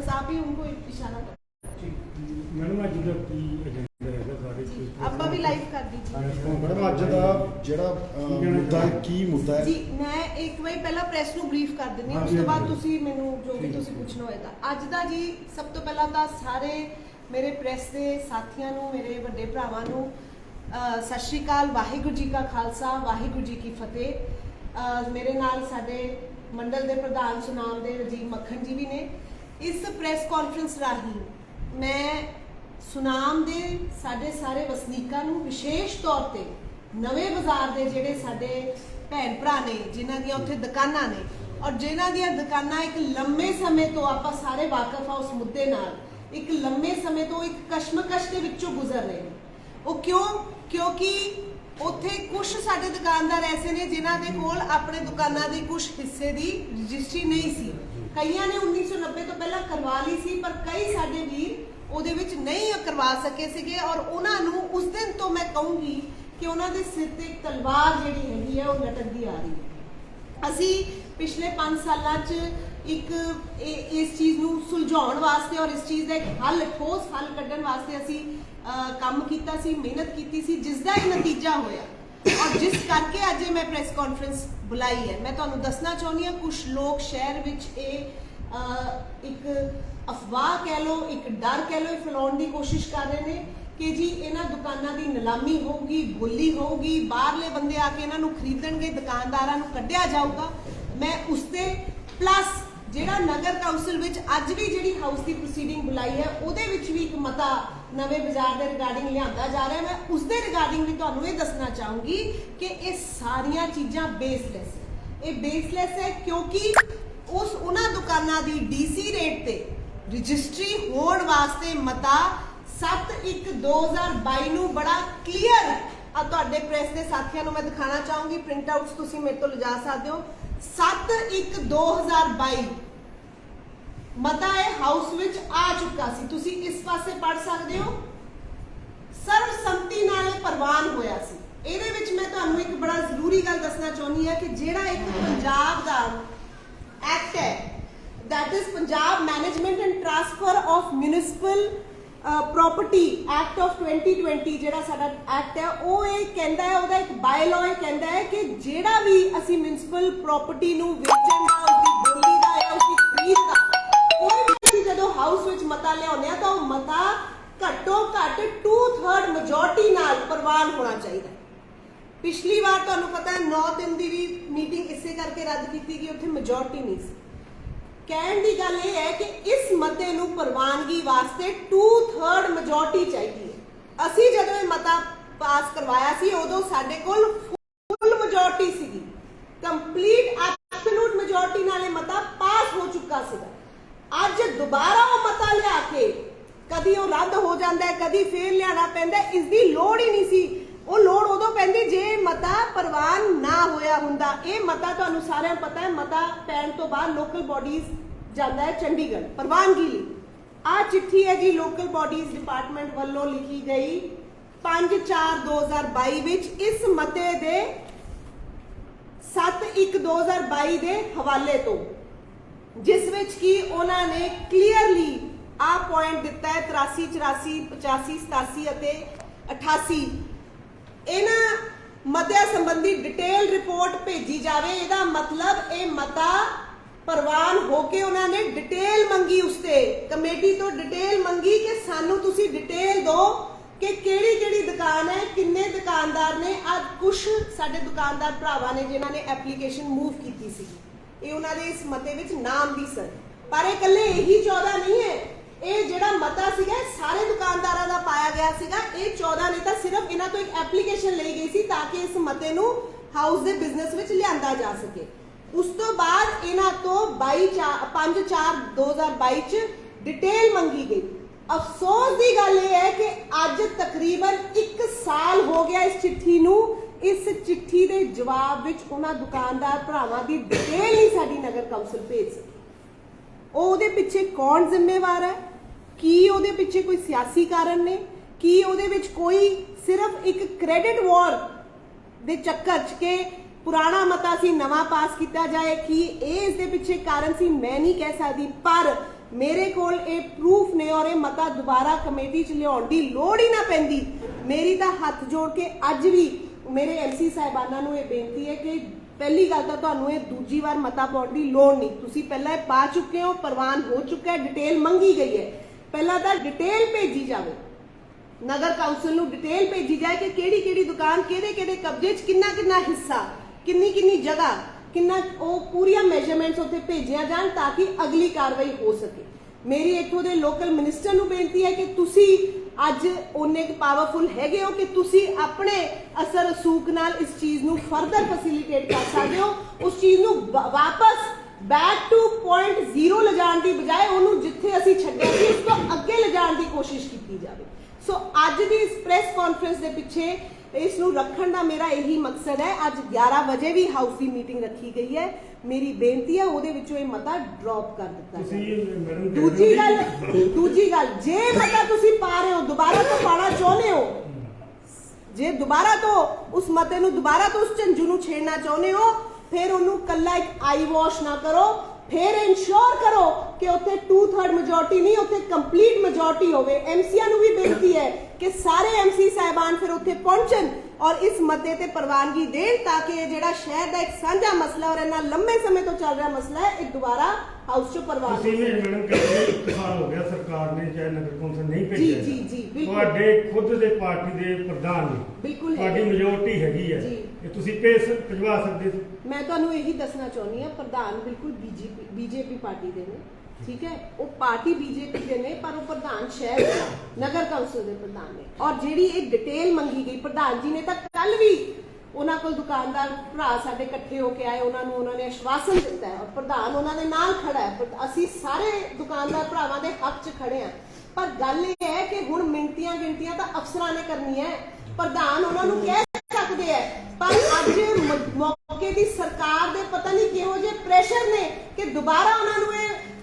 साहब ही उनको इशारा कर। मैडम अज का की एजेंडा है सारे अब भी लाइव कर दीजिए मैडम अज का ਜਿਹੜਾ ਮੁੱਦਾ ਕੀ ਮੁੱਦਾ ਹੈ जी। मैं एक बार पहला प्रेस ਨੂੰ ਬਰੀਫ ਕਰ ਦਿੰਦੀ ਹਾਂ, ਉਸ ਤੋਂ ਬਾਅਦ ਤੁਸੀਂ ਮੈਨੂੰ ਜੋ ਵੀ ਤੁਸੀਂ ਪੁੱਛਣਾ ਹੋਏਗਾ। ਅੱਜ ਦਾ ਜੀ ਸਭ ਤੋਂ ਪਹਿਲਾਂ ਤਾਂ ਸਾਰੇ ਮੇਰੇ ਪ੍ਰੈਸ ਦੇ ਸਾਥੀਆਂ ਨੂੰ, ਮੇਰੇ ਵੱਡੇ ਭਰਾਵਾਂ ਨੂੰ ਸਤਿ ਸ਼੍ਰੀ ਅਕਾਲ। ਵਾਹਿਗੁਰੂ ਜੀ ਕਾ ਖਾਲਸਾ, ਵਾਹਿਗੁਰੂ ਜੀ ਕੀ ਫਤਿਹ। ਮੇਰੇ ਨਾਲ ਸਾਡੇ ਮੰਡਲ ਦੇ ਪ੍ਰਧਾਨ ਸੁਨਾਮ ਦੇ ਰਜੀਵ ਮੱਖਣ ਜੀ ਵੀ ਨੇ। ਇਸ ਪ੍ਰੈਸ ਕਾਨਫਰੰਸ ਰਾਹੀਂ मैं सुनाम दे साडे सारे वसनीकां नूं विशेष तौर ते नवे बाजार दे जिहड़े साडे भैन भरा ने जिन्हां दी उत्थे दुकानां ने और जिन्हां दी दुकानां एक लंबे समय तो आपां सारे वाकफ आ उस मुद्दे नाल, एक लंबे समय तो एक कशमकश दे विचों गुजर रहे हैं। वो क्यों? क्योंकि उत्थे कुछ साडे दुकानदार ऐसे ने जिन्हां दे कोल अपने दुकानां दे कुछ हिस्से दी रजिस्ट्री नहीं सी। कईयां ने 1990 तो पहला करवा ली सी, पर कई साडे वीर ਉਹਦੇ ਵਿੱਚ नहीं करवा सके ਸੀਗੇ और ਉਹਨਾਂ ਨੂੰ ਉਸ ਦਿਨ ਤੋਂ मैं कहूँगी कि ਉਹਨਾਂ ਦੇ ਸਿਰ ਤੇ ਇੱਕ ਤਲਵਾਰ ਜਿਹੜੀ ਹੈਗੀ ਹੈ ਉਹ ਲਟਕਦੀ ਆ ਰਹੀ ਹੈ। ਅਸੀਂ ਪਿਛਲੇ 5 ਸਾਲਾਂ 'ਚ ਇੱਕ ਇਸ ਚੀਜ਼ ਨੂੰ ਸੁਲਝਾਉਣ ਵਾਸਤੇ ਔਰ ਇਸ ਚੀਜ਼ ਦਾ ਇੱਕ ਹੱਲ, ਠੋਸ ਹੱਲ ਕੱਢਣ ਵਾਸਤੇ ਅਸੀਂ ਕੰਮ ਕੀਤਾ ਸੀ, ਮਿਹਨਤ ਕੀਤੀ ਸੀ, ਜਿਸ ਦਾ ਇੱਕ ਨਤੀਜਾ ਹੋਇਆ ਔਰ ਜਿਸ ਕਰਕੇ ਅੱਜ ਮੈਂ ਪ੍ਰੈਸ ਕਾਨਫਰੰਸ बुलाई है। मैं तुहानूं दसना चाहुंदी हां कुछ लोग शहर विच एक अफवाह कह लो, एक डर कह लो, फैलाउण दी कोशिश कर रहे हैं कि जी इन्हां दुकानां दी नीलामी होगी, बोली होगी, बाहरले बंदे आके इन्हां नूं खरीदणगे, दुकानदारां नूं कढिया जाऊगा। मैं उसते प्लस जिहड़ा नगर काउंसिल विच अज भी जिहड़ी हाउस की प्रोसीडिंग बुलाई है उहदे विच भी एक मता नवे बाजार के रिगार्डिंग लिया जा रहा है। मैं उसके रिगार्डिंग भी तुहानूं ये दसना चाहूँगी कि ये सारिया चीज़ां बेसलैस है। ये बेसलैस है क्योंकि उस उन्हां दुकानां दी DC रेट ते रजिस्ट्री होण वास्ते मता 7/1/2022 नूं बड़ा क्लीयर तुहाडे प्रेस के साथियों नूं मैं दिखाना चाहूँगी। प्रिंट आउट्स तुसीं मेरे तो लिजा सकते हो। 7/1/2022 मता है हाउस विच आ चुका सी, तुसी इस पासे पढ़ सकते हो। सर्वसम्मति नाल प्रवान होया सी। ਇਹਦੇ ਵਿੱਚ मैं ਤੁਹਾਨੂੰ एक बड़ा जरूरी गल दसना चाहनी है कि ਜਿਹੜਾ एक पंजाब दा एक्ट है, that is Punjab management and transfer of municipal property act of 2020 ਜਿਹੜਾ ਸਾਡਾ एक्ट है ਉਹ ਇਹ ਕਹਿੰਦਾ ਹੈ, ਉਹਦਾ ਇੱਕ ਬਾਇਲॉ ਇਹ ਕਹਿੰਦਾ ਹੈ कि ਜਿਹੜਾ ਵੀ ਅਸੀਂ म्यूनिसिपल प्रॉपर्टी ਨੂੰ ਵੇਚਣ ਦਾ, ਉਸਦੀ ਬੋਲੀ ਦਾ ਜਾਂ ਉਸਦੀ ਖਰੀਦ ਦਾ कोई भी जो हाउस विच मता लिया तो मता घट्टो घट 2/3 मेजोरिटी नाल प्रवान होना चाहिए। पिछली बार तुहानूं पता है 9 दिन की भी मीटिंग इसे करके रद्द की गई, उत्थे मेजोरिटी नहीं सी। कहण दी गल ये है कि इस मते नूं प्रवानगी वास्ते 2/3 मेजोरिटी चाहिए। असी जदों ये मता पास करवाया सी उदों साडे कोल फुल मेजोरिटी सीगी, कंप्लीट एब्सोल्यूट मेजोरिटी नाल मता पास हो चुका सीगा। अज दोबारा वो मता लिया के कदी वो रद्द हो जाता है, कदी फिर लियाना पैंदा। इसकी लोड़ ही नहीं सी। वो लोड़ उदों पैंदी जे मता प्रवान ना होया हुंदा। ये मता तुहानूं सारिआं पता है, मता पैण तो बाद लोकल बॉडीज जाता है चंडीगढ़ प्रवानगी लई। आ चिट्ठी है जी लोकल बॉडीज डिपार्टमेंट वालों लिखी गई 5/4/2022 विच इस मते दे 7/1/2022 दे हवाले तो, जिस विच की उन्होंने क्लीयरली आ पॉइंट दिता है 83, 84, 85, 87 अते 88 इन्हां मतिਆਂ संबंधी डिटेल रिपोर्ट भेजी जाए। इहदा मतलब ये मता प्रवान होके उन्होंने डिटेल मंगी, उसते कमेटी तो डिटेल मंगी कि सानू तुसी डिटेल दो कि केड़ी केड़ी दुकान है, किन्ने दुकानदार ने। आज कुछ साडे दुकानदार भरावां ने जिन्हां ने एप्लीकेशन मूव की सी, ये उन्होंने इस मते विच नाम भी सर, पर ये कल्ले यही 14 नहीं है। ये जिहड़ा मता सीगा सारे दुकानदारां दा पाया गया सीगा। ये 14 नहीं था, सिर्फ इन्हां तो एक एप्लीकेशन ली गई सी ताकि इस मते नूं हाउस दे बिजनेस विच लिआंदा जा सके। उस तो बाद इन्हां तो 5/4/2022 च डिटेल मंगी गई। अफसोस की गल यह है कि अज तकरीबन 1 साल हो गया इस चिट्ठी नूं। इस चिट्ठी के जवाब विच उन्हां दुकानदार भरावां दी डिटेल नहीं साडी नगर काउंसिल भेज सकी। ਉਹਦੇ ਪਿੱਛੇ कौन जिम्मेवार है? की ਉਹਦੇ ਪਿੱਛੇ कोई सियासी कारण ने? की ਉਹਦੇ ਵਿੱਚ कोई सिर्फ एक क्रेडिट वॉर ਦੇ ਚੱਕਰ 'ਚ के पुराना मता सी नवा पास किया जाए कि इस दे पिछे कारण सी मैं नहीं कह सकती, पर ਮੇਰੇ ਕੋਲ ਇਹ ਪ੍ਰੂਫ ਨੇ ਔਰ ਇਹ ਮਤਾ ਦੁਬਾਰਾ ਕਮੇਟੀ 'ਚ ਲਿਆਉਣ ਦੀ ਲੋੜ ਹੀ ਨਾ ਪੈਂਦੀ। ਮੇਰੀ ਤਾਂ ਹੱਥ ਜੋੜ ਕੇ ਅੱਜ ਵੀ ਮੇਰੇ ਐਮਸੀ ਸਾਹਿਬਾਨਾਂ ਨੂੰ ਇਹ ਬੇਨਤੀ ਹੈ ਕਿ ਪਹਿਲੀ ਗੱਲ ਤਾਂ ਤੁਹਾਨੂੰ ਇਹ ਦੂਜੀ ਵਾਰ ਮਤਾ ਪਾਉਣ ਦੀ ਲੋੜ ਨਹੀਂ। ਤੁਸੀਂ ਪਹਿਲਾਂ ਇਹ ਪਾ ਚੁੱਕੇ ਹੋ, ਪ੍ਰਵਾਨ ਹੋ ਚੁੱਕਾ ਹੈ, ਡਿਟੇਲ ਮੰਗੀ ਗਈ ਹੈ। ਪਹਿਲਾਂ ਤਾਂ ਡਿਟੇਲ ਭੇਜੀ ਜਾਵੇ, ਨਗਰ ਕੌਂਸਲ ਨੂੰ ਡਿਟੇਲ ਭੇਜੀ ਜਾਏ ਕਿ ਕਿਹੜੀ ਕਿਹੜੀ ਦੁਕਾਨ ਕਿਹਦੇ ਕਿਹਦੇ ਕਬਜ਼ੇ 'ਚ, ਕਿੰਨਾ ਕਿੰਨਾ ਹਿੱਸਾ, ਕਿੰਨੀ ਕਿੰਨੀ ਜਗ੍ਹਾ, ਕਿੰਨਾ, ਉਹ ਪੂਰੀਆਂ ਮੈਜ਼ਰਮੈਂਟਸ ਉੱਥੇ ਭੇਜੀਆਂ ਜਾਣ ਤਾਂ ਕਿ ਅਗਲੀ ਕਾਰਵਾਈ ਹੋ ਸਕੇ। ਮੇਰੀ ਇੱਥੋਂ ਦੇ ਲੋਕਲ ਮਿਨਿਸਟਰ ਨੂੰ ਬੇਨਤੀ ਹੈ ਕਿ ਤੁਸੀਂ ਅੱਜ ਉਹਨੇ ਪਾਵਰਫੁਲ ਹੈਗੇ ਹੋ ਕਿ ਤੁਸੀਂ ਆਪਣੇ ਅਸਰ ਰਸੂਖ ਨਾਲ ਇਸ ਚੀਜ਼ ਨੂੰ ਫਰਦਰ ਫੈਸਿਲਿਟੇਟ ਕਰ ਸਕਦੇ ਹੋ। ਉਸ ਚੀਜ਼ ਨੂੰ ਵਾਪਸ ਬੈਕ ਟੂ ਪੁਆਇੰਟ 0 ਲਿਜਾਣ ਦੀ ਬਜਾਏ ਉਹਨੂੰ ਜਿੱਥੇ ਅਸੀਂ ਛੱਡਿਆ ਸੀ ਉਸ ਤੋਂ ਅੱਗੇ ਲਿਜਾਣ ਦੀ ਕੋਸ਼ਿਸ਼ ਕੀਤੀ ਜਾਵੇ। ਸੋ ਅੱਜ ਦੀ ਇਸ ਪ੍ਰੈਸ ਕਾਨਫਰੰਸ ਦੇ ਪਿੱਛੇ ਇਸ ਨੂੰ ਰੱਖਣ ਦਾ ਮੇਰਾ ਇਹੀ ਮਕਸਦ ਹੈ। ਅੱਜ 11 ਵਜੇ ਵੀ ਹਾਊਸ ਦੀ ਮੀਟਿੰਗ ਰੱਖੀ ਗਈ ਹੈ। ਮੇਰੀ ਬੇਨਤੀ ਹੈ ਉਹਦੇ ਵਿੱਚੋਂ ਇਹ ਮਤਾ ਡ੍ਰੌਪ ਕਰ ਦਿੱਤਾ ਜਾਵੇ। ਦੂਜੀ ਗੱਲ ਜੇ ਮਤਾ ਤੁਸੀਂ ਪਾ ਰਹੇ ਹੋ, ਦੁਬਾਰਾ ਤੋਂ ਪਾਣਾ ਚਾਹੁੰਦੇ ਹੋ, ਜੇ ਦੁਬਾਰਾ ਤੋਂ ਉਸ ਮਤੇ ਨੂੰ ਦੁਬਾਰਾ ਤੋਂ ਉਸ ਝੰਜੂ ਨੂੰ ਛੇੜਨਾ ਚਾਹੁੰਦੇ ਹੋ, ਫਿਰ ਉਹਨੂੰ ਕੱਲਾ ਇੱਕ ਆਈ ਵਾਸ਼ ਨਾ ਕਰੋ, ਫਿਰ ਇਨਸ਼ੋਰ ਕਰੋ ਕਿ ਉੱਥੇ 2/3 ਮੈਜੋਰਟੀ ਨਹੀਂ, ਉੱਥੇ ਕੰਪਲੀਟ ਮੈਜੋਰਟੀ ਹੋਵੇ। ਐਮਸੀਆਂ ਨੂੰ ਵੀ ਬੇਨਤੀ ਹੈ ਕਿ ਸਾਰੇ ਐਮਸੀ ਸਾਹਿਬਾਨ ਫਿਰ ਉੱਥੇ ਪਹੁੰਚਣ ਔਰ ਇਸ ਮਤੇ ਤੇ ਪ੍ਰਵਾਨਗੀ ਦੇਣ ਤਾਂ ਕਿ ਇਹ ਜਿਹੜਾ ਸ਼ਹਿਰ ਦਾ ਇੱਕ ਸਾਂਝਾ ਮਸਲਾ ਔਰ ਇਹਨਾਂ ਲੰਮੇ ਸਮੇਂ ਤੋਂ ਚੱਲ ਰਿਹਾ ਮਸਲਾ ਹੈ, ਇਹ ਦੁਬਾਰਾ ਹਾਊਸ 'ਚ ਪ੍ਰਵਾਨ ਹੋ ਤੁਸੀਂ ਮੈਡਮ ਕਹਿੰਦੇ 1 ਸਾਲ ਹੋ ਗਿਆ ਸਰਕਾਰ ਨੇ ਚਾਹੇ ਨਗਰ ਕੌਂਸਲ ਨਹੀਂ ਭੇਜਿਆ। ਜੀ ਬਿਲਕੁਲ। ਤੁਹਾਡੇ ਖੁਦ ਦੇ ਪਾਰਟੀ ਦੇ ਪ੍ਰਧਾਨ ਨੇ, ਬਿਲਕੁਲ ਤੁਹਾਡੀ ਮੈਜੋਰਟੀ ਹੈਗੀ ਹੈ, ਇਹ ਤੁਸੀਂ ਭਿਜਵਾ ਸਕਦੇ ਸੀ। ਮੈਂ ਤੁਹਾਨੂੰ ਇਹੀ ਦੱਸਣਾ ਚਾਹੁੰਦੀ ਹਾਂ, ਪ੍ਰਧਾਨ ਬਿਲਕੁਲ ਬੀਜੇਪੀ ਪਾਰਟੀ ਦੇ ਨੇ, ਠੀਕ ਹੈ, ਉਹ ਪਾਰਟੀ ਬੀਜੇਪੀ ਦੇ ਨੇ, ਪਰ ਉਹ ਪ੍ਰਧਾਨ ਸ਼ਹਿਰ ਦੇ ਨਗਰ ਕੌਂਸਲ ਦੇ ਪ੍ਰਧਾਨ ਨੇ। ਔਰ ਜਿਹੜੀ ਇਹ ਡਿਟੇਲ ਮੰਗੀ ਗਈ ਪ੍ਰਧਾਨ ਜੀ ਨੇ ਤਾਂ ਕੱਲ ਵੀ ਉਹਨਾਂ ਕੋਲ ਦੁਕਾਨਦਾਰ ਭਰਾ ਸਾਡੇ ਇਕੱਠੇ ਹੋ ਕੇ ਆਏ, ਉਹਨਾਂ ਨੇ ਆਸ਼ਵਾਸਨ ਦਿੱਤਾ ਹੈ ਔਰ ਪ੍ਰਧਾਨ ਉਹਨਾਂ ਦੇ ਨਾਲ ਖੜਾ ਹੈ। ਅਸੀਂ ਸਾਰੇ ਦੁਕਾਨਦਾਰ ਭਰਾਵਾਂ ਦੇ ਹੱਕ 'ਚ ਖੜੇ ਹਾਂ। ਪਰ ਗੱਲ ਇਹ ਹੈ ਕਿ ਹੁਣ ਮਿੰਟੀਆਂ ਗਿਣਤੀਆਂ ਤਾਂ ਅਫਸਰਾਂ ਨੇ ਕਰਨੀ ਹੈ। ਪ੍ਰਧਾਨ ਉਹਨਾਂ ਨੂੰ ਕਹਿ ਸਕਦੇ ਹੈ, ਪਰ ਅੱਜ ਮੌਕੇ ਦੀ ਸਰਕਾਰ ਦੇ ਪਤਾ ਨਹੀਂ ਕਿਹੋ ਜਿਹੇ ਪ੍ਰੈਸ਼ਰ ਨੇ ਕਿ ਦੁਬਾਰਾ ਉਹਨਾਂ ਨੂੰ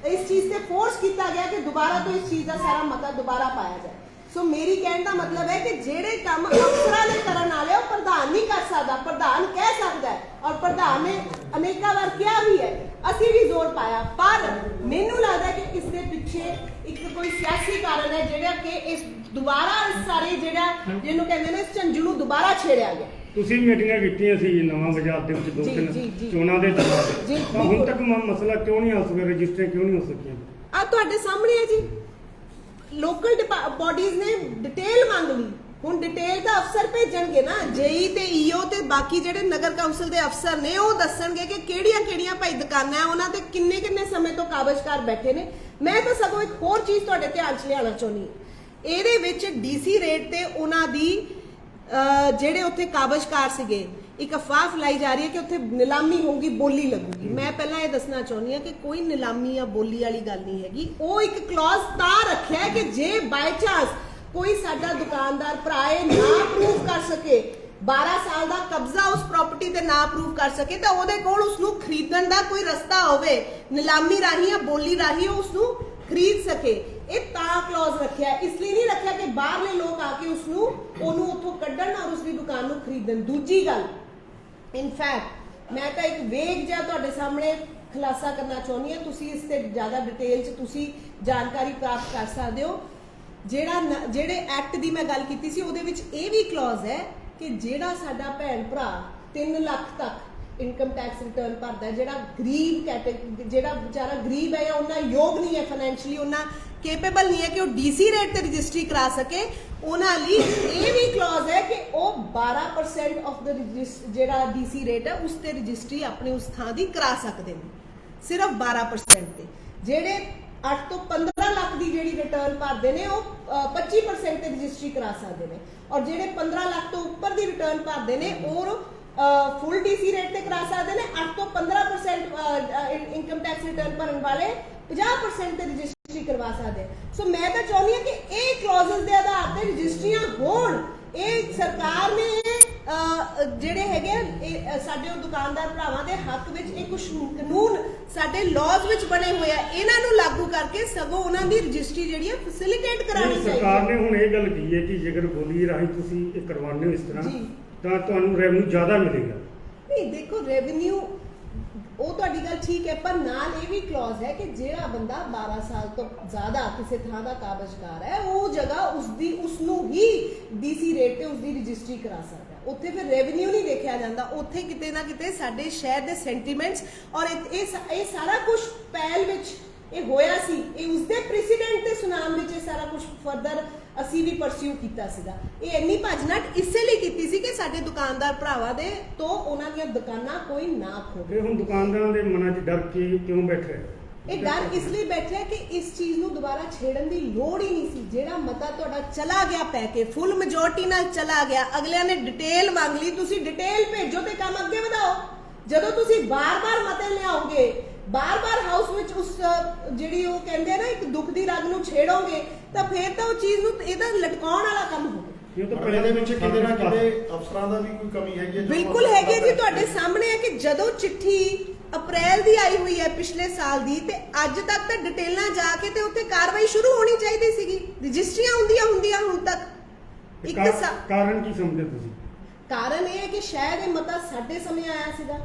ਇਸ ਚੀਜ਼ ਤੇ ਫੋਰਸ ਕੀਤਾ ਗਿਆ ਕਿ ਦੁਬਾਰਾ ਤੋਂ ਇਸ ਚੀਜ਼ ਦਾ ਸਾਰਾ ਮਤਾ ਦੁਬਾਰਾ ਪਾਇਆ ਜਾਏ। ਸੋ ਮੇਰੀ ਕਹਿਣ ਦਾ ਮਤਲਬ ਹੈ ਕਿ ਜਿਹੜੇ ਕੰਮ ਅਫਸਰਾਂ ਦੇ ਕਰਨ ਵਾਲੇ ਉਹ ਪ੍ਰਧਾਨ ਨਹੀਂ ਕਰ ਸਕਦਾ, ਪ੍ਰਧਾਨ ਕਹਿ ਸਕਦਾ ਹੈ ਔਰ ਪ੍ਰਧਾਨ ਨੇ ਅਨੇਕਾਂ ਵਾਰ ਕਿਹਾ ਵੀ ਹੈ, ਅਸੀਂ ਵੀ ਜ਼ੋਰ ਪਾਇਆ। ਪਰ ਮੈਨੂੰ ਲੱਗਦਾ ਕਿ ਇਸ ਦੇ ਪਿੱਛੇ ਇੱਕ ਕੋਈ ਸਿਆਸੀ ਕਾਰਨ ਹੈ ਜਿਹੜਾ ਕਿ ਇਸ ਦੁਬਾਰਾ ਸਾਰੇ ਜਿਹੜਾ ਜਿਹਨੂੰ ਕਹਿੰਦੇ ਨੇ ਇਸ ਝੰਜੂ ਨੂੰ ਦੁਬਾਰਾ ਛੇੜਿਆ ਗਿਆ। ਤੁਸੀਂ ਮੀਟਿੰਗਾਂ ਕੀਤੀਆਂ ਸੀ ਨਵਾਂ ਬਾਜ਼ਾਰ ਦੇ ਵਿੱਚ 2-3 ਚੋਣਾਂ ਦੇ ਦੌਰਾਨ, ਤਾਂ ਹੁਣ ਤੱਕ ਮਸਲਾ ਕਿਉਂ ਨਹੀਂ ਹੱਲ ਹੋਇਆ? ਰਜਿਸਟਰ ਕਿਉਂ ਨਹੀਂ ਹੋ ਸਕੀਆਂ? ਆ ਤੁਹਾਡੇ ਸਾਹਮਣੇ ਹੈ ਜੀ, ਲੋਕਲ ਬਾਡੀਜ਼ ਨੇ ਡਿਟੇਲ ਮੰਗ ਲਈ। ਹੁਣ ਡਿਟੇਲ ਤਾਂ ਅਫਸਰ ਭੇਜਣਗੇ ਨਾ, ਜੇਈ ਤੇ ਈਓ ਤੇ ਬਾਕੀ ਜਿਹੜੇ ਨਗਰ ਕੌਂਸਲ ਦੇ ਅਫਸਰ ਨੇ ਉਹ ਦੱਸਣਗੇ ਕਿ ਕਿਹੜੀਆਂ ਭਾਈ ਦੁਕਾਨਾਂ ਆ, ਉਹਨਾਂ ਤੇ ਕਿੰਨੇ ਸਮੇਂ ਤੋਂ ਕਾਬਜ਼ਕਾਰ ਬੈਠੇ ਨੇ। ਮੈਂ ਤਾਂ ਸਗੋਂ ਇੱਕ ਹੋਰ ਚੀਜ਼ ਤੁਹਾਡੇ ਧਿਆਨ 'ਚ ਲਿਆਉਣਾ ਚਾਹੁੰਦੀ ਹਾਂ। ਇਹਦੇ ਵਿੱਚ ਡੀਸੀ ਰੇਟ ਤੇ ਉਹਨਾਂ ਦੀ ਜਿਹੜੇ ਉੱਥੇ ਕਾਬਜ਼ਕਾਰ ਸੀਗੇ, ਇੱਕ ਅਫਵਾਹ ਫੈਲਾਈ ਜਾ ਰਹੀ ਹੈ ਕਿ ਉੱਥੇ ਨਿਲਾਮੀ ਹੋਊਗੀ, ਬੋਲੀ ਲੱਗੂਗੀ। ਮੈਂ ਪਹਿਲਾਂ ਇਹ ਦੱਸਣਾ ਚਾਹੁੰਦੀ ਹਾਂ ਕਿ ਕੋਈ ਨਿਲਾਮੀ ਜਾਂ ਬੋਲੀ ਵਾਲੀ ਗੱਲ ਨਹੀਂ ਹੈਗੀ। ਉਹ ਇੱਕ ਕਲੌਜ਼ ਤਾਂ ਰੱਖਿਆ ਹੈ ਕਿ ਜੇ ਬਾਈ ਚਾਂਸ ਕੋਈ ਸਾਡਾ ਦੁਕਾਨਦਾਰ ਭਰਾ ਇਹ ਨਾ ਪ੍ਰੂਵ ਕਰ ਸਕੇ, 12 ਸਾਲ ਦਾ ਕਬਜ਼ਾ ਉਸ ਪ੍ਰਾਪਰਟੀ ਤੇ ਨਾ ਪ੍ਰੂਵ ਕਰ ਸਕੇ, ਤਾਂ ਉਹਦੇ ਕੋਲ ਉਸ ਨੂੰ ਖਰੀਦਣ ਦਾ ਕੋਈ ਰਸਤਾ ਹੋਵੇ, ਨਿਲਾਮੀ ਰਾਹੀਂ ਜਾਂ ਬੋਲੀ ਰਾਹੀਂ ਉਸ ਨੂੰ ਖਰੀਦ ਸਕੇ। ਇਹ ਤਾਂ ਕਲੌਜ਼ ਰੱਖਿਆ, ਇਸ ਲਈ ਨਹੀਂ ਰੱਖਿਆ ਕਿ ਬਾਹਰਲੇ ਲੋਕ ਆ ਕੇ ਉਹਨੂੰ ਉੱਥੋਂ ਕੱਢਣ ਔਰ ਉਸ ਦੀ ਦੁਕਾਨ ਨੂੰ ਖਰੀਦਣ। ਦੂਜੀ ਗੱਲ, ਇਨਫੈਕਟ ਮੈਂ ਤਾਂ ਇੱਕ ਵੇਗ ਜਿਹਾ ਤੁਹਾਡੇ ਸਾਹਮਣੇ ਖੁਲਾਸਾ ਕਰਨਾ ਚਾਹੁੰਦੀ ਹਾਂ, ਤੁਸੀਂ ਇਸ ਤੇ ਜ਼ਿਆਦਾ ਡਿਟੇਲ 'ਚ ਤੁਸੀਂ ਜਾਣਕਾਰੀ ਪ੍ਰਾਪਤ ਕਰ ਸਕਦੇ ਹੋ। ਜਿਹੜੇ ਐਕਟ ਦੀ ਮੈਂ ਗੱਲ ਕੀਤੀ ਸੀ ਉਹਦੇ ਵਿੱਚ ਇਹ ਵੀ ਕਲੌਜ਼ ਹੈ ਕਿ ਜਿਹੜਾ ਸਾਡਾ ਭੈਣ ਭਰਾ 3 ਲੱਖ ਤੱਕ ਇਨਕਮ ਟੈਕਸ ਰਿਟਰਨ ਭਰਦਾ, ਜਿਹੜਾ ਗਰੀਬ ਜਿਹੜਾ ਵਿਚਾਰਾ ਗਰੀਬ ਹੈ ਜਾਂ ਉਹਨਾਂ ਯੋਗ ਨਹੀਂ ਹੈ ਫਾਈਨੈਂਸ਼ੀਅਲੀ, ਉਹਨਾਂ ਕੇਪੇਬਲ ਨਹੀਂ ਹੈ ਕਿ ਉਹ ਡੀਸੀ ਰੇਟ ਤੇ ਰਜਿਸਟਰੀ ਕਰਾ ਸਕੇ, ਉਹਨਾਂ ਲਈ ਇਹ ਵੀ ਕਲੌਜ਼ ਹੈ ਕਿ ਉਹ 12% ਆਫ ਦਾ ਜਿਹੜਾ ਡੀਸੀ ਰੇਟ ਹੈ ਉਸ ਤੇ ਰਜਿਸਟਰੀ ਆਪਣੇ ਉਸ ਥਾਂ ਦੀ ਕਰਾ ਸਕਦੇ ਨੇ, ਸਿਰਫ 12% ਤੇ। ਜਿਹੜੇ 8 ਤੋਂ 15 ਲੱਖ ਦੀ ਜਿਹੜੀ ਰਿਟਰਨ ਭਰਦੇ ਨੇ ਉਹ 25% ਤੇ ਰਜਿਸਟਰੀ ਕਰਾ ਸਕਦੇ ਨੇ, ਔਰ ਜਿਹੜੇ 15 ਲੱਖ ਤੋਂ ਉੱਪਰ ਦੀ ਰਿਟਰਨ ਭਰਦੇ ਨੇ ਉਹ ਫੁੱਲ ਡੀਸੀ ਰੇਟ ਤੇ ਕਰਾ ਸਕਦੇ ਨੇ। 8 ਤੋਂ 15% ਇਨਕਮ ਟੈਕਸ ਰਿਟਰਨ ਭਰਨ ਵਾਲੇ 50% ਤੇ ਰਜਿਸਟਰੀ ਕਰਵਾ ਸਕਦੇ। ਸੋ ਮੈਂ ਤਾਂ ਚਾਹੁੰਦੀ ਹਾਂ ਕਿ ਇਹ ਕਲੌਜ਼ਸ ਦੇ ਆਧਾਰ ਤੇ ਰਜਿਸਟਰੀਆਂ ਹੋਣ। ਇਹ ਸਰਕਾਰ ਨੇ ਜਿਹੜੇ ਹੈਗੇ ਸਾਡੇ ਦੁਕਾਨਦਾਰ ਭਰਾਵਾਂ ਦੇ ਹੱਕ ਵਿੱਚ ਇਹ ਕੁਝ ਕਾਨੂੰਨ ਸਾਡੇ ਲਾਜ਼ ਵਿੱਚ ਬਣੇ ਹੋਏ ਆ, ਇਹਨਾਂ ਨੂੰ ਲਾਗੂ ਕਰਕੇ ਸਗੋਂ ਉਹਨਾਂ ਦੀ ਰਜਿਸਟਰੀ ਜਿਹੜੀ ਹੈ ਫੈਸਿਲਿਟੇਟ ਕਰਾਉਣੀ ਚਾਹੀਦੀ ਹੈ। ਸਰਕਾਰ ਨੇ ਹੁਣ ਇਹ ਗੱਲ ਕਹੀ ਹੈ ਕਿ ਜੇਕਰ ਬੋਲੀ ਰਾਹੀਂ ਤੁਸੀਂ ਇਹ ਕਰਵਾਉਂਦੇ ਹੋ ਇਸ ਤਰ੍ਹਾਂ ਤਾਂ ਤੁਹਾਨੂੰ ਰੈਵਨਿਊ ਜ਼ਿਆਦਾ ਮਿਲੇਗਾ। ਨਹੀਂ, ਦੇਖੋ ਰੈਵਨਿਊ ਉਹ ਤੁਹਾਡੀ ਗੱਲ ਠੀਕ ਹੈ, ਪਰ ਨਾਲ ਇਹ ਵੀ ਕਲੌਜ਼ ਹੈ ਕਿ ਜਿਹੜਾ ਬੰਦਾ 12 ਸਾਲ ਤੋਂ ਜ਼ਿਆਦਾ ਕਿਸੇ ਥਾਂ ਦਾ ਕਾਬਜ਼ਕਾਰ ਹੈ, ਉਹ ਜਗ੍ਹਾ ਉਸਨੂੰ ਹੀ ਡੀਸੀ ਰੇਟ ਤੇ ਉਸਦੀ ਰਜਿਸਟਰੀ ਕਰਾ ਸਕਦਾ ਹੈ। ਉੱਥੇ ਫਿਰ ਰੈਵਨਿਊ ਨਹੀਂ ਦੇਖਿਆ ਜਾਂਦਾ, ਉੱਥੇ ਕਿਤੇ ਨਾ ਕਿਤੇ ਸਾਡੇ ਸ਼ਹਿਰ ਦੇ ਸੈਂਟੀਮੈਂਟਸ ਔਰ ਇਹ ਸਾਰਾ ਕੁਝ ਪਹਿਲ ਵਿੱਚ ਇਹ ਹੋਇਆ ਸੀ, ਇਹ ਉਸਦੇ ਪ੍ਰੈਸੀਡੈਂਟ ਦੇ ਸੁਨਾਮ ਵਿੱਚ ਇਹ ਸਾਰਾ ਕੁਝ ਫਰਦਰ ਅਸੀਂ ਵੀ ਪਰਸਿਊ ਕੀਤਾ ਸੀਗਾ। ਇਹ ਇੰਨੀ ਭੱਜ-ਨੱਠ ਇਸੇ ਲਈ ਕੀਤੀ ਸੀ ਕਿ ਸਾਡੇ ਦੁਕਾਨਦਾਰ ਭਰਾਵਾਂ ਦੇ ਤੋਂ ਉਹਨਾਂ ਦੀਆਂ ਦੁਕਾਨਾਂ ਕੋਈ ਨਾ ਖੋਵੇ। ਹੁਣ ਦੁਕਾਨਦਾਰਾਂ ਦੇ ਮਨਾਂ 'ਚ ਡਰ ਕਿਉਂ ਬੈਠਾ ਹੈ? ਇਹ ਡਰ ਇਸ ਲਈ ਬੈਠਿਆ ਕਿ ਇਸ ਚੀਜ਼ ਨੂੰ ਦੁਬਾਰਾ ਛੇੜਨ ਦੀ ਲੋੜ ਹੀ ਨਹੀਂ ਸੀ। ਜਿਹੜਾ ਮਤਾ ਤੁਹਾਡਾ ਚਲਾ ਗਿਆ ਪੈ ਕੇ, ਫੁੱਲ ਮੈਜੋਰਟੀ ਨਾਲ ਚਲਾ ਗਿਆ, ਅਗਲਿਆਂ ਨੇ ਡਿਟੇਲ ਮੰਗ ਲਈ, ਤੁਸੀਂ ਡਿਟੇਲ ਭੇਜੋ ਤੇ ਕੰਮ ਅੱਗੇ ਵਧਾਓ। ਜਦੋਂ ਤੁਸੀਂ ਬਾਰ-ਬਾਰ ਮਤੇ ਲਿਆਓਗੇ, ਬਾਰ-ਬਾਰ ਹਾਊਸ ਵਿੱਚ ਉਸ ਜਿਹੜੀ ਉਹ ਕਹਿੰਦੇ ਆ ਨਾ ਇੱਕ ਦੁੱਖ ਦੀ ਰਗ ਨੂੰ ਛੇੜੋਗੇ, ਤਾਂ ਫਿਰ ਤਾਂ ਉਹ ਚੀਜ਼ ਨੂੰ ਇਹਦਾ ਲਟਕਾਉਣ ਵਾਲਾ ਕੰਮ ਹੋਵੇ। ਇਹ ਤਾਂ ਇਹਦੇ ਵਿੱਚ ਕਿਤੇ ਨਾ ਕਿਤੇ ਅਫਸਰਾਂ ਦਾ ਵੀ ਕੋਈ ਕਮੀ ਹੈਗੀ ਹੈ? ਬਿਲਕੁਲ ਹੈਗੀ ਹੈ ਜੀ, ਤੁਹਾਡੇ ਸਾਹਮਣੇ ਹੈ ਕਿ ਜਦੋਂ ਚਿੱਠੀ ਅਪ੍ਰੈਲ ਦੀ ਆਈ ਹੋਈ ਹੈ ਪਿਛਲੇ ਸਾਲ ਦੀ, ਤੇ ਅੱਜ ਤੱਕ ਤਾਂ ਡਿਟੇਲਾਂ ਜਾ ਕੇ ਤੇ ਉੱਥੇ ਕਾਰਵਾਈ ਸ਼ੁਰੂ ਹੋਣੀ ਚਾਹੀਦੀ ਸੀਗੀ, ਰਜਿਸਟਰੀਆਂ ਹੁੰਦੀਆਂ ਹੁਣ ਤੱਕ। ਇੱਕ ਕਾਰਨ ਕੀ ਸਮਝਦੇ ਤੁਸੀਂ? ਕਾਰਨ ਇਹ ਹੈ ਕਿ ਸ਼ਾਇਦ ਇਹ ਮਤਾ ਸਾਡੇ ਸਮੇਂ ਆਇਆ ਸੀਗਾ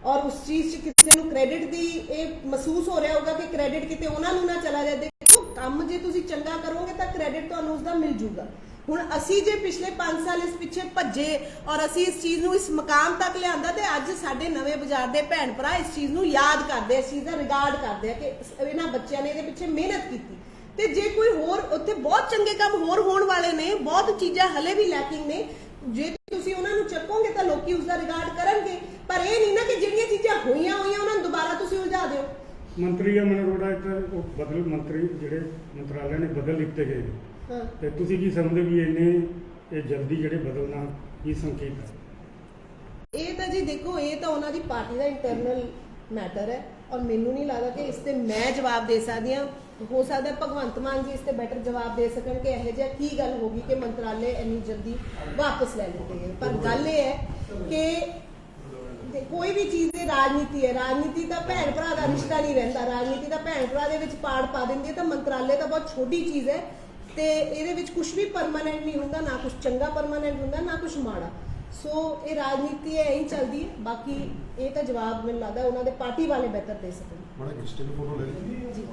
ਔਰ ਉਸ ਚੀਜ਼ 'ਚ ਕਿਸੇ ਨੂੰ ਕ੍ਰੈਡਿਟ ਦੀ ਇਹ ਮਹਿਸੂਸ ਹੋ ਰਿਹਾ ਹੋਗਾ ਕਿ ਕ੍ਰੈਡਿਟ ਕਿਤੇ ਉਹਨਾਂ ਨੂੰ ਨਾ ਚਲਾ ਜਾਏ। ਦੇਖੋ, ਕੰਮ ਜੇ ਤੁਸੀਂ ਚੰਗਾ ਕਰੋਗੇ ਤਾਂ ਕ੍ਰੈਡਿਟ ਤੁਹਾਨੂੰ ਉਸਦਾ ਮਿਲ ਜੂਗਾ। ਹੁਣ ਅਸੀਂ ਜੇ ਪਿਛਲੇ 5 ਸਾਲ ਇਸ ਪਿੱਛੇ ਭੱਜੇ ਔਰ ਅਸੀਂ ਇਸ ਚੀਜ਼ ਨੂੰ ਇਸ ਮਕਾਮ ਤੱਕ ਲਿਆਂਦਾ, ਤੇ ਅੱਜ ਸਾਡੇ ਨਵੇਂ ਬਾਜ਼ਾਰ ਦੇ ਭੈਣ ਭਰਾ ਇਸ ਚੀਜ਼ ਨੂੰ ਯਾਦ ਕਰਦੇ, ਇਸ ਚੀਜ਼ ਦਾ ਰਿਗਾਰਡ ਕਰਦੇ ਆ ਕਿ ਇਹਨਾਂ ਬੱਚਿਆਂ ਨੇ ਇਹਦੇ ਪਿੱਛੇ ਮਿਹਨਤ ਕੀਤੀ। ਤੇ ਜੇ ਕੋਈ ਹੋਰ ਉੱਥੇ ਬਹੁਤ ਚੰਗੇ ਕੰਮ ਹੋਰ ਹੋਣ ਵਾਲੇ ਨੇ, ਬਹੁਤ ਚੀਜ਼ਾਂ ਹਲੇ ਵੀ ਲੈਕਿੰਗ ਨੇ, ਜੇ ਤੁਸੀਂ ਉਹਨਾਂ ਨੂੰ ਚੱਕੋਗੇ ਤਾਂ ਲੋਕੀ ਉਸਦਾ ਰਿਗਾਰਡ ਕਰਨਗੇ। ਪਰ ਇਹ ਨਹੀਂ ਨਾ ਕਿ ਜਿਹੜੀਆਂ ਚੀਜ਼ਾਂ ਹੋਈਆਂ ਉਹਨਾਂ ਨੂੰ ਦੁਬਾਰਾ ਤੁਸੀਂ ਉਲਝਾ ਦਿਓ। ਮੰਤਰੀ ਮਨਰੋੜਾ ਉਹ ਬਦਲ ਮੰਤਰੀ ਜਿਹੜੇ ਮੰਤਰਾਲੇ ਨੇ ਬਦਲ ਦਿੱਤੇ ਗਏ, ਤੇ ਤੁਸੀਂ ਕੀ ਸਮਝਦੇ ਵੀ ਇਹ ਜਲਦੀ ਜਿਹੜੇ ਬਦਲਣਾ ਕੀ ਸੰਕੇਤ ਹੈ? ਇਹ ਤਾਂ ਜੀ ਦੇਖੋ, ਇਹ ਤਾਂ ਉਹਨਾਂ ਦੀ ਪਾਰਟੀ ਦਾ ਇੰਟਰਨਲ ਮੈਟਰ ਹੈ ਔਰ ਮੈਨੂੰ ਨਹੀਂ ਲੱਗਦਾ ਕਿ ਇਸ ਤੇ ਮੈਂ ਜਵਾਬ ਦੇ ਸਕਦੀ ਹਾਂ। ਹੋ ਸਕਦਾ ਭਗਵੰਤ ਮਾਨ ਜੀ ਇਸ ਤੇ ਬੈਟਰ ਜਵਾਬ ਦੇ ਸਕਣ ਕਿ ਇਹੋ ਜਿਹਾ ਕੀ ਗੱਲ ਹੋ ਗਈ ਕਿ ਮੰਤਰਾਲੇ ਇੰਨੀ ਜਲਦੀ ਵਾਪਸ ਲੈ ਲਿੱਤੇ ਗਏ। ਪਰ ਗੱਲ ਇਹ ਹੈ ਕਿ ਕੋਈ ਵੀ ਚੀਜ਼ ਦੀ ਰਾਜਨੀਤੀ ਹੈ, ਰਾਜਨੀਤੀ ਦਾ ਭੈਣ ਭਰਾ ਦਾ ਰਿਸ਼ਤਾ ਨਹੀਂ ਰਹਿੰਦਾ, ਰਾਜਨੀਤੀ ਦਾ ਭੈਣ ਭਰਾ ਦੇ ਵਿੱਚ ਪਾੜ ਪਾ ਦਿੰਦੀ ਹੈ। ਤਾਂ ਮੰਤਰਾਲੇ ਤਾਂ ਬਹੁਤ ਛੋਟੀ ਚੀਜ਼ ਹੈ ਤੇ ਇਹਦੇ ਵਿੱਚ ਕੁਝ ਵੀ ਪਰਮਾਨੈਂਟ ਨਹੀਂ ਹੁੰਦਾ, ਨਾ ਕੁਝ ਚੰਗਾ ਪਰਮਾਨੈਂਟ ਹੁੰਦਾ, ਨਾ ਕੁਝ ਮਾੜਾ। ਸੋ ਇਹ ਰਾਜਨੀਤੀ ਐਂ ਹੀ ਚੱਲਦੀ ਹੈ। ਬਾਕੀ ਇਹ ਤਾਂ ਜਵਾਬ ਮੈਨੂੰ ਲੱਗਦਾ ਉਹਨਾਂ ਦੇ ਪਾਰਟੀ ਵਾਲੇ ਬਿਹਤਰ ਦੇ ਸਕਣ। ਬੜਾ ਸਟਿਲ ਫੋਟੋ ਲੈ ਲਈ ਜੀ।